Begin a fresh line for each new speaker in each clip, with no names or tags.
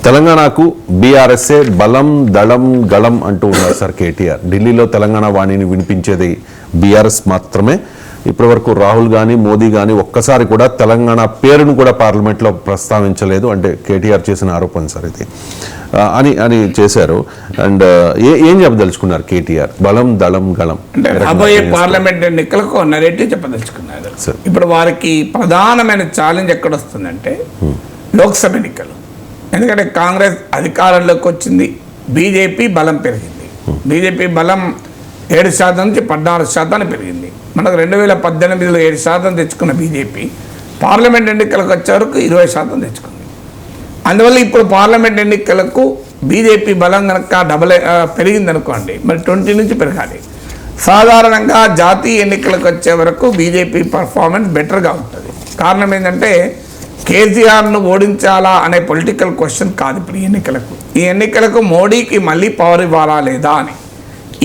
తెలంగాణకు బీఆర్ఎస్ఏ బలం దళం గళం అంటూ ఉన్నారు సార్ కేటీఆర్. ఢిల్లీలో తెలంగాణ వాణిని వినిపించేది బీఆర్ఎస్ మాత్రమే. ఇప్పటివరకు రాహుల్ కానీ మోదీ కానీ ఒక్కసారి కూడా తెలంగాణ పేరును కూడా పార్లమెంట్లో ప్రస్తావించలేదు. అంటే కేటీఆర్ చేసిన ఆరోపణ సార్ ఇది అని చేశారు. అండ్ ఏం చెప్పదలుచుకున్నారు కేటీఆర్? బలం దళం గళం
అంటే రాబోయే పార్లమెంట్ ఎన్నికలకు నెరేటివ్ చెప్పదలుచుకున్నారు. ఇప్పుడు వారికి ప్రధానమైన ఛాలెంజ్ ఎక్కడ వస్తుందంటే లోక్సభ ఎన్నికలు. ఎందుకంటే కాంగ్రెస్ అధికారంలోకి వచ్చింది, బీజేపీ బలం పెరిగింది. బీజేపీ బలం 7% నుంచి 14% పెరిగింది. మనకు 2018లో 7% తెచ్చుకున్న బీజేపీ పార్లమెంట్ ఎన్నికలకు వచ్చే వరకు 20% తెచ్చుకుంది. అందువల్ల ఇప్పుడు పార్లమెంట్ ఎన్నికలకు బీజేపీ బలం కనుక పెరిగింది అనుకోండి, మరి 20 నుంచి పెరగాలి. సాధారణంగా జాతీయ ఎన్నికలకు వచ్చే వరకు బీజేపీ పర్ఫార్మెన్స్ బెటర్గా ఉంటుంది. కారణం ఏంటంటే కేసీఆర్ను ఓడించాలా అనే పొలిటికల్ క్వశ్చన్ కాదు ఇప్పుడు ఈ ఎన్నికలకు మోడీకి మళ్ళీ పవర్ ఇవ్వాలా లేదా అని.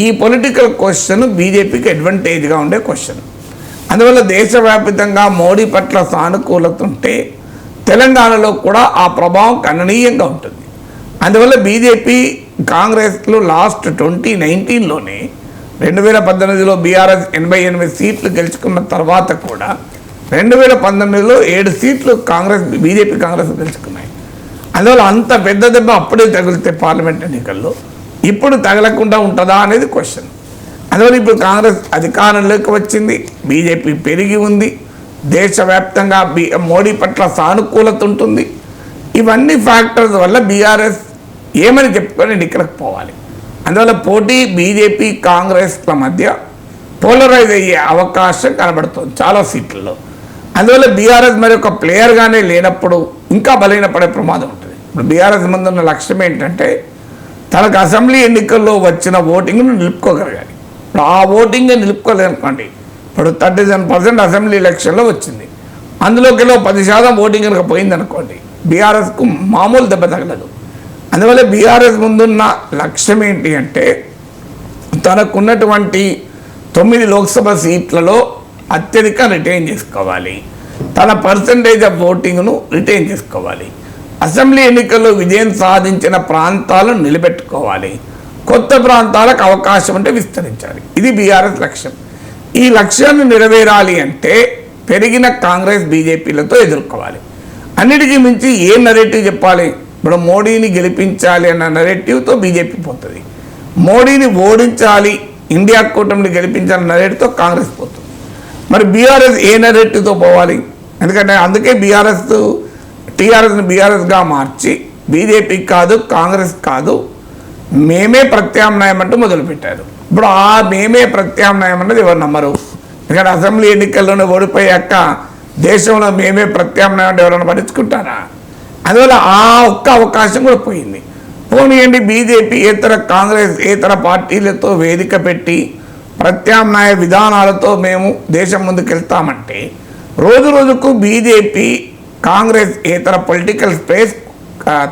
ఈ పొలిటికల్ క్వశ్చన్ బీజేపీకి అడ్వాంటేజ్గా ఉండే క్వశ్చన్. అందువల్ల దేశవ్యాప్తంగా మోడీ పట్ల సానుకూలత ఉంటే తెలంగాణలో కూడా ఆ ప్రభావం గణనీయంగా ఉంటుంది. అందువల్ల బీజేపీ కాంగ్రెస్లో లాస్ట్ 2019లోనే 2018లో బీఆర్ఎస్ 88 సీట్లు గెలుచుకున్న తర్వాత కూడా 2019లో 7 సీట్లు బీజేపీ కాంగ్రెస్ గెలుచుకున్నాయి. అందువల్ల అంత పెద్ద దెబ్బ అప్పుడే తగిలితే పార్లమెంట్ ఎన్నికల్లో ఇప్పుడు తగలకుండా ఉంటుందా అనేది క్వశ్చన్. అందువల్ల ఇప్పుడు కాంగ్రెస్ అధికారంలోకి వచ్చింది, బీజేపీ పెరిగి ఉంది, దేశవ్యాప్తంగా మోడీ పట్ల సానుకూలత ఉంటుంది. ఇవన్నీ ఫ్యాక్టర్స్ వల్ల బీఆర్ఎస్ ఏమని చెప్పుకొని ఎన్నికలకు పోవాలి. అందువల్ల పోటీ బీజేపీ కాంగ్రెస్ల మధ్య పోలరైజ్ అయ్యే అవకాశం కనబడుతుంది చాలా సీట్లలో. అందువల్ల బీఆర్ఎస్ మరి ఒక ప్లేయర్గానే లేనప్పుడు ఇంకా బలహీనపడే ప్రమాదం ఉంటుంది. ఇప్పుడు బీఆర్ఎస్ ముందున్న లక్ష్యం ఏంటంటే తనకు అసెంబ్లీ ఎన్నికల్లో వచ్చిన ఓటింగ్ను నిలుపుకోగలగాలి. ఇప్పుడు ఆ ఓటింగ్ నిలుపుకోలేదనుకోండి, ఇప్పుడు 37% అసెంబ్లీ ఎలక్షన్లో వచ్చింది, అందులోకి 10% ఓటింగ్ కనుక పోయిందనుకోండి, బీఆర్ఎస్కు మామూలు దెబ్బ తగలదు. అందువల్ల బీఆర్ఎస్ ముందున్న లక్ష్యం ఏంటి అంటే తనకున్నటువంటి 9 లోక్సభ సీట్లలో అత్యధిక రిటైన్ చేసుకోవాలి, తన పర్సంటేజ్ ఆఫ్ ఓటింగ్ను రిటైన్ చేసుకోవాలి, అసెంబ్లీ ఎన్నికల్లో విజయం సాధించిన ప్రాంతాలను నిలబెట్టుకోవాలి, కొత్త ప్రాంతాలకు అవకాశం అంటే విస్తరించాలి. ఇది బీఆర్ఎస్ లక్ష్యం. ఈ లక్ష్యాన్ని నెరవేరాలి అంటే పెరిగిన కాంగ్రెస్ బీజేపీలతో ఎదుర్కోవాలి. అన్నిటికీ మించి ఏ నెరేటివ్ చెప్పాలి? ఇప్పుడు మోడీని గెలిపించాలి అన్న నెరేటివ్తో బీజేపీ పోతుంది, మోడీని ఓడించాలి ఇండియా కూటమిని గెలిపించాలన్న నెరేటివ్తో కాంగ్రెస్ పోతుంది. మరి బీఆర్ఎస్ ఏ నెరేటివ్తో పోవాలి? ఎందుకంటే అందుకే టీఆర్ఎస్ని బీఆర్ఎస్గా మార్చి బీజేపీ కాదు కాంగ్రెస్ కాదు మేమే ప్రత్యామ్నాయం అంటూ మొదలుపెట్టారు. ఇప్పుడు ఆ మేమే ప్రత్యామ్నాయం అన్నది ఎవరు నమ్మరు. ఎందుకంటే అసెంబ్లీ ఎన్నికల్లోనే ఓడిపోయాక దేశంలో మేమే ప్రత్యామ్నాయం అంటే ఎవరైనా పట్టించుకుంటారా? అందువల్ల ఆ ఒక్క అవకాశం కూడా పోయింది. పోనీయండి, బీజేపీ కాంగ్రెస్ పార్టీలతో వేదిక పెట్టి ప్రత్యామ్నాయ విధానాలతో మేము దేశం ముందుకు వెళ్తామంటే రోజు రోజుకు బీజేపీ కాంగ్రెస్ పొలిటికల్ స్పేస్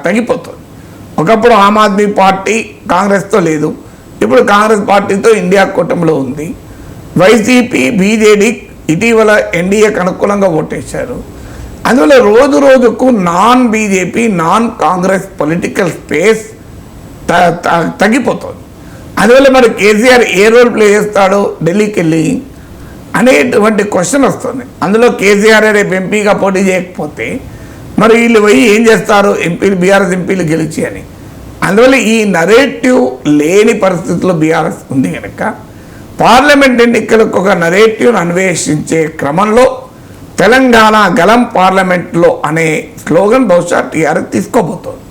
తగ్గిపోతుంది. ఒకప్పుడు ఆమ్ ఆద్మీ పార్టీ కాంగ్రెస్తో లేదు, ఇప్పుడు కాంగ్రెస్ పార్టీతో ఇండియా కూటమిలో ఉంది. వైసీపీ బీజేడీ ఇటీవల ఎన్డీఏకి అనుకూలంగా ఓటేశారు. అందువల్ల రోజు రోజుకు non BJP non Congress political space తగ్గిపోతుంది. అందువల్ల మరి కేసీఆర్ ఏ రోల్ ప్లే చేస్తాడో ఢిల్లీకి వెళ్ళి అనేటువంటి క్వశ్చన్ వస్తుంది. అందులో కేసీఆర్ రేపు ఎంపీగా పోటీ చేయకపోతే మరి వీళ్ళు పోయి ఏం చేస్తారు బీఆర్ఎస్ ఎంపీలు గెలిచి అని. అందువల్ల ఈ నరేటివ్ లేని పరిస్థితుల్లో బీఆర్ఎస్ ఉంది కనుక పార్లమెంట్ ఎన్నికలకు ఒక నరేటివ్ను అన్వేషించే క్రమంలో తెలంగాణ గలం పార్లమెంట్లో అనే స్లోగన్ బహుశా టీఆర్ఎస్ తీసుకోబోతోంది.